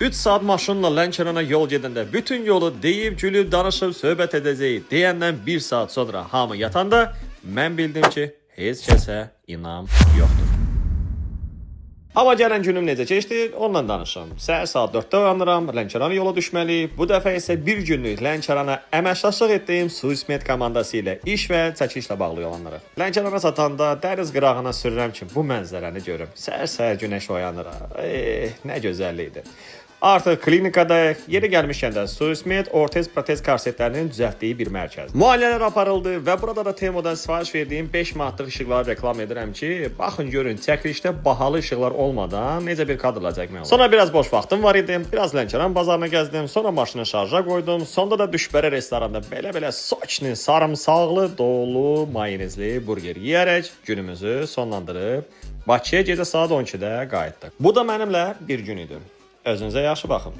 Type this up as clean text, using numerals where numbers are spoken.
3 saat maşınla Lənkərana yol gedəndə bütün yolu deyib, gülüb, danışıb, söhbət edəcəyik deyəndən 1 saat sonra hamı yatanda mən bildim ki, heç kəsə inam yoxdur. Amma gələn günüm necə keçdi, ondan danışım. Səhər saat 4-də uyanıram, Lənkərana yola düşməliyik. Bu dəfə isə bir günlük Lənkərana əməkdaşlıq etdiyim Suismet komandası ilə iş və çəkilişlə bağlı olanları. Lənkərana çatanda dəniz qırağına sürürəm ki, bu mənzərəni görüm. Səhər-səhər günəş oyanır. Nə gözəllikdir. Artıq klinikadayıq. Yeri gəlmişkən də Suismet ortez protez korsetlərinin düzəltdiyi bir mərkəz. Müayinələr aparıldı və burada da Temodan sifariş verdiyim 5 manatlıq işıqları reklam edirəm ki, baxın görün, çəkilişdə bahalı işıqlar olmadan necə bir kadrla çəkmək olur. Sonra biraz boş vaxtım var idi. Biraz Lənkəran bazarına gəzdim. Sonra maşını şarja qoydum. Sonda da Düşbərə restoranda belə soçni, sarımsaqlı, dolu, mayonezli burger yeyərək günümüzü sonlandırıb Bakıya gecə saat 12-də qayıtdıq. Bu da mənimlə bir gün idi. Özünüzə yaxşı baxın.